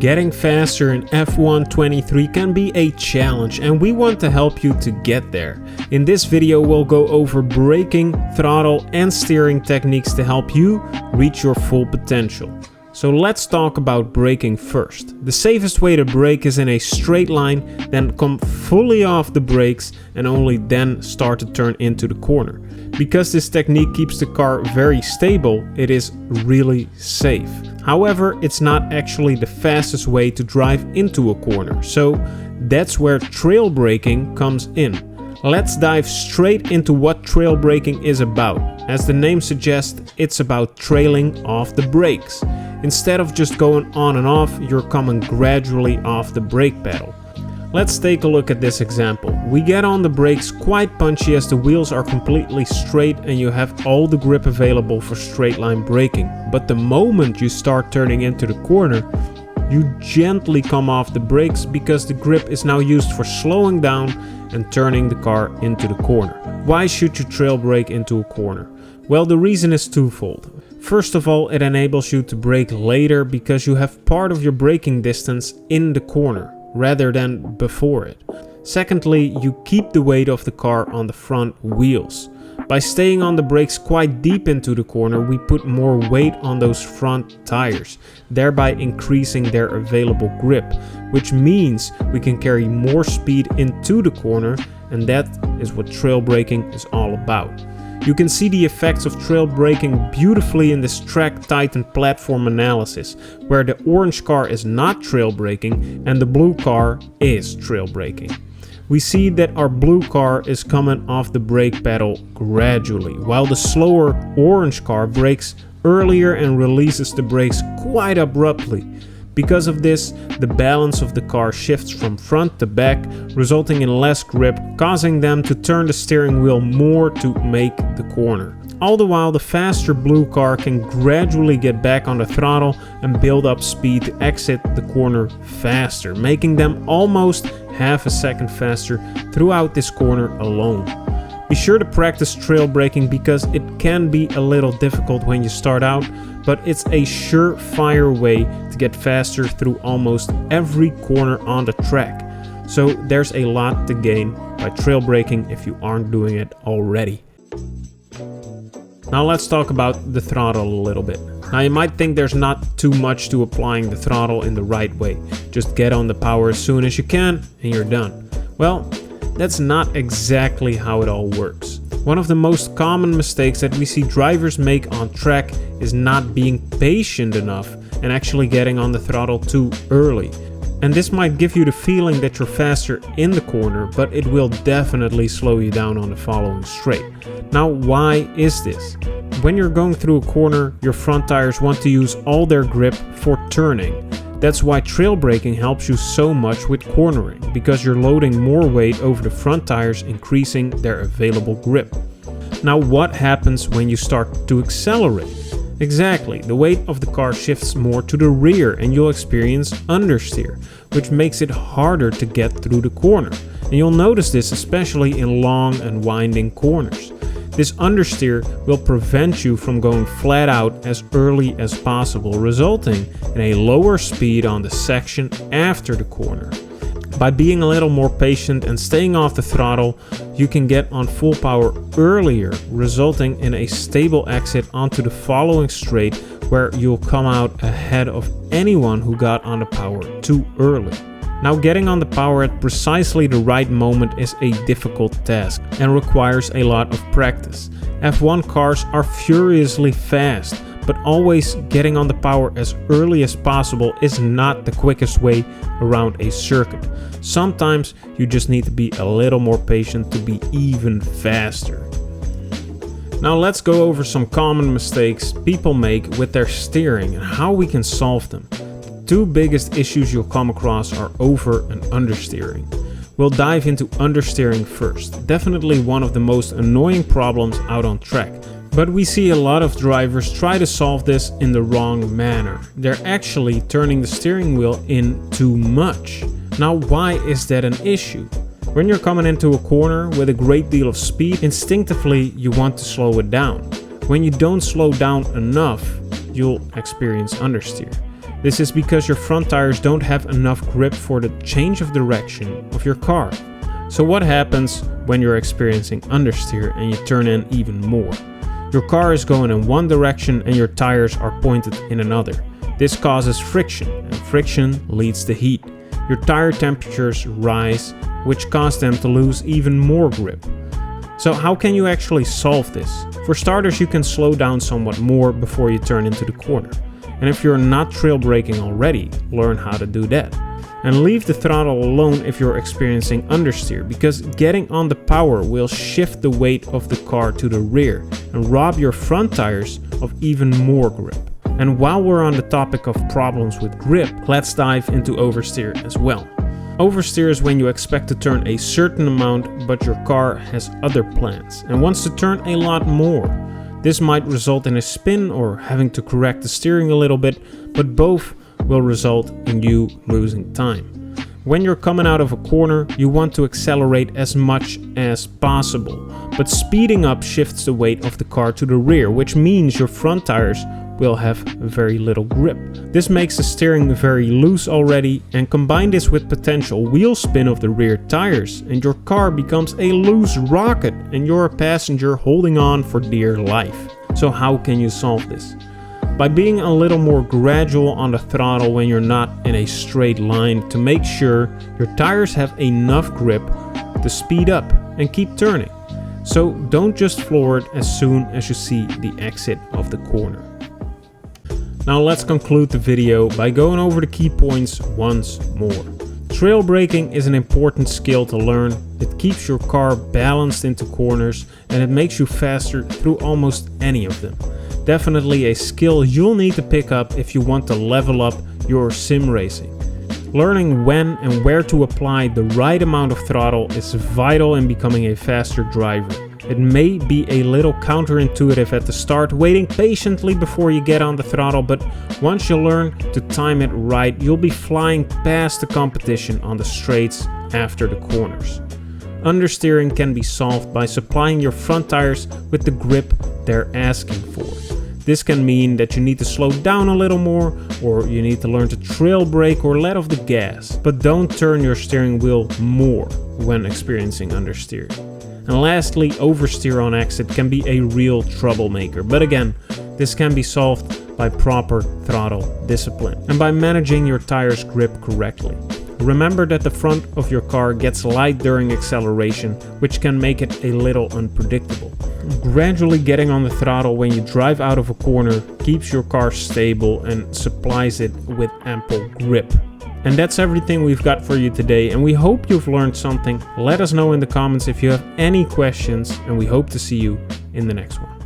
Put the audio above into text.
Getting faster in F1 23 can be a challenge, and we want to help you to get there. In this video we'll go over braking, throttle and steering techniques to help you reach your full potential. So let's talk about braking first. The safest way to brake is in a straight line, then come fully off the brakes and only then start to turn into the corner. Because this technique keeps the car very stable, it is really safe. However, it's not actually the fastest way to drive into a corner, so that's where trail braking comes in. Let's dive straight into what trail braking is about. As the name suggests, it's about trailing off the brakes. Instead of just going on and off, you're coming gradually off the brake pedal. Let's take a look at this example. We get on the brakes quite punchy as the wheels are completely straight and you have all the grip available for straight line braking. But the moment you start turning into the corner, you gently come off the brakes because the grip is now used for slowing down and turning the car into the corner. Why should you trail brake into a corner? Well, the reason is twofold. First of all, it enables you to brake later because you have part of your braking distance in the corner rather than before it. Secondly, you keep the weight of the car on the front wheels. By staying on the brakes quite deep into the corner, we put more weight on those front tires, thereby increasing their available grip, which means we can carry more speed into the corner, and that is what trail braking is all about. You can see the effects of trail braking beautifully in this track Titan platform analysis, where the orange car is not trail braking and the blue car is trail braking. We see that our blue car is coming off the brake pedal gradually, while the slower orange car brakes earlier and releases the brakes quite abruptly. Because of this, the balance of the car shifts from front to back, resulting in less grip, causing them to turn the steering wheel more to make the corner. All the while, the faster blue car can gradually get back on the throttle and build up speed to exit the corner faster, making them almost half a second faster throughout this corner alone. Be sure to practice trail braking because it can be a little difficult when you start out, but it's a surefire way to get faster through almost every corner on the track. So there's a lot to gain by trail braking if you aren't doing it already. Now let's talk about the throttle a little bit. Now you might think there's not too much to applying the throttle in the right way. Just get on the power as soon as you can and you're done. Well, that's not exactly how it all works. One of the most common mistakes that we see drivers make on track is not being patient enough and actually getting on the throttle too early. And this might give you the feeling that you're faster in the corner, but it will definitely slow you down on the following straight. Now, why is this? When you're going through a corner, your front tires want to use all their grip for turning. That's why trail braking helps you so much with cornering, because you're loading more weight over the front tires, increasing their available grip. Now, what happens when you start to accelerate? Exactly, the weight of the car shifts more to the rear and you'll experience understeer, which makes it harder to get through the corner. And you'll notice this especially in long and winding corners. This understeer will prevent you from going flat out as early as possible, resulting in a lower speed on the section after the corner. By being a little more patient and staying off the throttle, you can get on full power earlier, resulting in a stable exit onto the following straight where you'll come out ahead of anyone who got on the power too early. Now, getting on the power at precisely the right moment is a difficult task and requires a lot of practice. F1 cars are furiously fast, but always getting on the power as early as possible is not the quickest way around a circuit. Sometimes you just need to be a little more patient to be even faster. Now let's go over some common mistakes people make with their steering and how we can solve them. The two biggest issues you'll come across are over and understeering. We'll dive into understeering first, definitely one of the most annoying problems out on track. But we see a lot of drivers try to solve this in the wrong manner. They're actually turning the steering wheel in too much. Now, why is that an issue? When you're coming into a corner with a great deal of speed, instinctively you want to slow it down. When you don't slow down enough, you'll experience understeer. This is because your front tires don't have enough grip for the change of direction of your car. So what happens when you're experiencing understeer and you turn in even more? Your car is going in one direction and your tires are pointed in another. This causes friction, and friction leads to heat. Your tire temperatures rise, which cause them to lose even more grip. So how can you actually solve this? For starters, you can slow down somewhat more before you turn into the corner. And if you're not trail braking already, learn how to do that. And leave the throttle alone if you're experiencing understeer, because getting on the power will shift the weight of the car to the rear and rob your front tires of even more grip. And while we're on the topic of problems with grip, let's dive into oversteer as well. Oversteer is when you expect to turn a certain amount, but your car has other plans and wants to turn a lot more. This might result in a spin or having to correct the steering a little bit, but both will result in you losing time. When you're coming out of a corner, you want to accelerate as much as possible, but speeding up shifts the weight of the car to the rear, which means your front tires will have very little grip. This makes the steering very loose already, and combine this with potential wheel spin of the rear tires and your car becomes a loose rocket and you're a passenger holding on for dear life. So how can you solve this? By being a little more gradual on the throttle when you're not in a straight line to make sure your tires have enough grip to speed up and keep turning. So don't just floor it as soon as you see the exit of the corner. Now let's conclude the video by going over the key points once more. Trail braking is an important skill to learn. It keeps your car balanced into corners and it makes you faster through almost any of them. Definitely a skill you'll need to pick up if you want to level up your sim racing. Learning when and where to apply the right amount of throttle is vital in becoming a faster driver. It may be a little counterintuitive at the start, waiting patiently before you get on the throttle, but once you learn to time it right, you'll be flying past the competition on the straights after the corners. Understeering can be solved by supplying your front tires with the grip they're asking for. This can mean that you need to slow down a little more, or you need to learn to trail brake or let off the gas, but don't turn your steering wheel more when experiencing understeer. And lastly, oversteer on exit can be a real troublemaker, but again, this can be solved by proper throttle discipline and by managing your tires' grip correctly. Remember that the front of your car gets light during acceleration, which can make it a little unpredictable. Gradually getting on the throttle when you drive out of a corner keeps your car stable and supplies it with ample grip. And that's everything we've got for you today, and we hope you've learned something. Let us know in the comments if you have any questions, and we hope to see you in the next one.